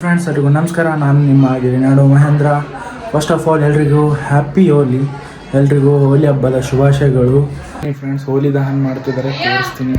Friends ಎಲ್ಲರಿಗೂ ನಮಸ್ಕಾರ. ನಾನು ನಿಮ್ಮ ಗಿರಿನಾಡು ಮಹೇಂದ್ರ. ಫಸ್ಟ್ ಆಫ್ ಆಲ್ ಎಲ್ರಿಗೂ ಹ್ಯಾಪಿ ಹೋಲಿ. ಎಲ್ರಿಗೂ ಹೋಲಿ ಹಬ್ಬದ ಶುಭಾಶಯಗಳು. ಫ್ರೆಂಡ್ಸ್ ಹೋಲಿ ದಹನ ಮಾಡ್ತಿದ್ದಾರೆ, ತೋರಿಸ್ತೀನಿ.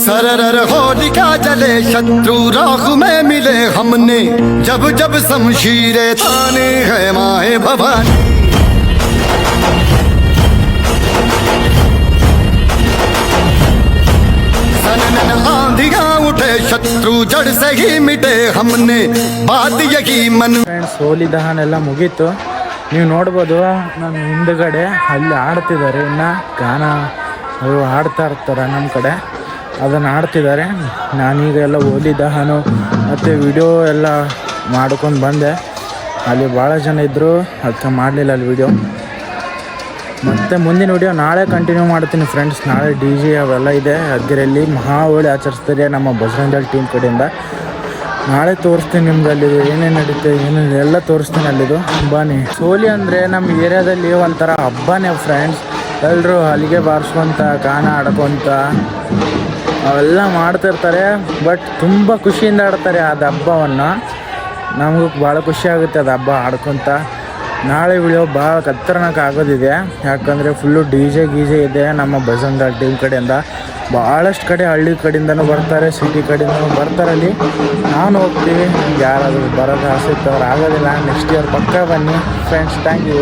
सरर होलिका जले शत्रु राख में मिले हमने जब जब शमशीरे थाने है माए भवानी सनन आंधियां उठे शत्रु जड़ से ही मिटे हमने बात यही मन. ಫ್ರೆಂಡ್ಸ್ ಹೋಲಿ ದಹನ ಎಲ್ಲ ಮುಗೀತು. ನೀವು ನೋಡ್ಬೋದು ನಮ್ಮ ಹಿಂದುಗಡೆ ಅಲ್ಲಿ ಆಡ್ತಿದ್ದಾರೆ. ಇನ್ನು ಗಾನ ಅವರು ಆಡ್ತಾ ಇರ್ತಾರೆ ನಮ್ಮ ಕಡೆ, ಅದನ್ನು ಆಡ್ತಿದ್ದಾರೆ. ನಾನೀಗ ಎಲ್ಲ ಹೋಲಿ ದಹನ ಮತ್ತು ವಿಡಿಯೋ ಎಲ್ಲ ಮಾಡ್ಕೊಂಡು ಬಂದೆ. ಅಲ್ಲಿ ಭಾಳ ಜನ ಇದ್ದರು, ಅದಕ್ಕೆ ಮಾಡಲಿಲ್ಲ ಅಲ್ಲಿ ವಿಡಿಯೋ. ಮತ್ತು ಮುಂದಿನ ವಿಡಿಯೋ ನಾಳೆ ಕಂಟಿನ್ಯೂ ಮಾಡ್ತೀನಿ ಫ್ರೆಂಡ್ಸ್. ನಾಳೆ ಡಿ ಜೆ ಅವೆಲ್ಲ ಇದೆ. ಅದರಲ್ಲಿ ಮಹಾ ಹೋಳಿ ಆಚರಿಸ್ತಾರೆ ನಮ್ಮ ಬಜರಂಗದಳ ಟೀಮ್ ಕಡೆಯಿಂದ. ನಾಳೆ ತೋರಿಸ್ತೀನಿ ನಿಮ್ಗೆ ಅಲ್ಲಿದು ಏನೇನು ನಡೀತೆ, ಏನೇನು ಎಲ್ಲ ತೋರಿಸ್ತೀನಿ ಅಲ್ಲಿದು. ಬನ್ನಿ. ಹೋಲಿ ಅಂದರೆ ನಮ್ಮ ಏರಿಯಾದಲ್ಲಿ ಒಂಥರ ಹಬ್ಬನೇ ಫ್ರೆಂಡ್ಸ್. ಎಲ್ಲರೂ ಅಲ್ಲಿಗೆ ಬಾರಿಸ್ಕೊತ ಗಾನ ಆಡ್ಕೊತ ಅವೆಲ್ಲ ಮಾಡ್ತಿರ್ತಾರೆ. ಬಟ್ ತುಂಬ ಖುಷಿಯಿಂದ ಆಡ್ತಾರೆ ಅದು ಹಬ್ಬವನ್ನು. ನಮಗೂ ಭಾಳ ಖುಷಿ ಆಗುತ್ತೆ ಅದು ಹಬ್ಬ ಆಡ್ಕೊತ. ನಾಳೆ ವಿಡಿಯೋ ಭಾಳ ಖತರ್ನಾಕ್ ಆಗೋದಿದೆ, ಯಾಕಂದರೆ ಫುಲ್ಲು ಡಿ ಜೆ ಗೀಜೆ ಇದೆ ನಮ್ಮ ಬಜರಂಗದಳ ಟೀಮ್ ಕಡೆಯಿಂದ. ಭಾಳಷ್ಟು ಕಡೆ ಹಳ್ಳಿ ಕಡೆಯಿಂದನೂ ಬರ್ತಾರೆ, ಸಿಟಿ ಕಡೆಯಿಂದನೂ ಬರ್ತಾರೆ. ಅಲ್ಲಿ ನಾನು ಹೋಗ್ತೀವಿ. ಯಾರಾದರೂ ಬರೋದು ಆಸೆ ಇತ್ತವ್ರು ಆಗೋದಿಲ್ಲ. ನೆಕ್ಸ್ಟ್ ಇಯರ್ ಪಕ್ಕ ಬನ್ನಿ ಫ್ರೆಂಡ್ಸ್. Thank you.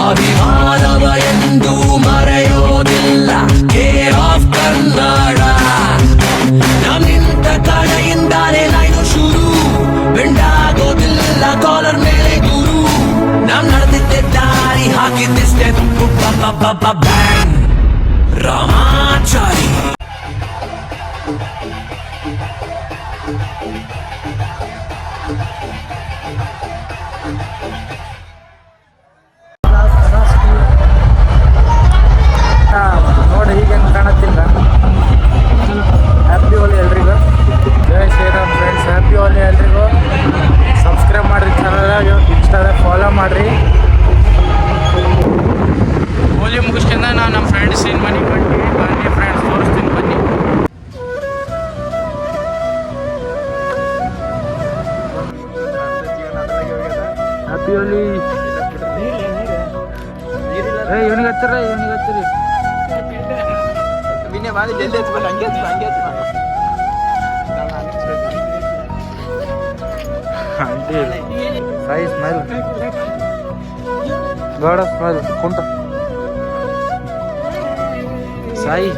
ಅಭಿಮಾನವ ಎಂದು ಮರೆಯೋದಿಲ್ಲ. ಕೇರ್ ಆಫ್ ಕನ್ನಡ ನಮ್ಮಿಂದ ಕಡೆಯಿಂದಾನೆ ಲೈನು ಶುರು. ಬೆಂಡಾಗೋದಿಲ್ಲ ಕಾಲರ್ ಮೇಲೆ ಗುರು. ನಮ್ ನಡೆದಿದ್ದೆ ದಾರಿ ಹಾಕಿದ್ದಿಷ್ಟೇ ಬ್ಯಾಂಗ್ ರಾಮಾಚಾರಿ. ನೋಡಿ ಈಗ ಹೆಂಗೆ ಕಾಣತ್ತಿಲ್ಲ. ಹ್ಯಾಪಿ ಹೋಲಿ ಎಲ್ರಿಗೂ. ಜೈ ಶ್ರೀರಾಮ್ ಫ್ರೆಂಡ್ಸ್. ಹ್ಯಾಪಿ ಹೋಲಿ ಎಲ್ರಿಗೂ. ಸಬ್ಸ್ಕ್ರೈಬ್ ಮಾಡಿರಿ ಚಾನಲ್, ಇನ್ಸ್ಟಾದಾಗ ಫಾಲೋ ಮಾಡಿರಿ. ಹೋಲಿ ಮುಗಿಸ್ಕೊಂಡು ನಾವು ನಮ್ಮ ಫ್ರೆಂಡ್ಸಿನ ಮನೆಗೆ ಬಂದ್ವಿ. ಬನ್ನಿ ಫ್ರೆಂಡ್ಸ್, ತೋರಿಸ್ತೀನಿ ಬನ್ನಿ. ಹ್ಯಾಪಿ ಹೋಲಿ. ಇವನಿಗೆ ಹಚ್ಚಿರ, ಇವನಿಗೆ ಹಚ್ಚಿರಿ. ಸಾಯಿ ಸ್ಮೈಲ್, ಗಾಢ ಸ್ಮೈಲ್ ಕುಂಟ ಸಾಯಿ.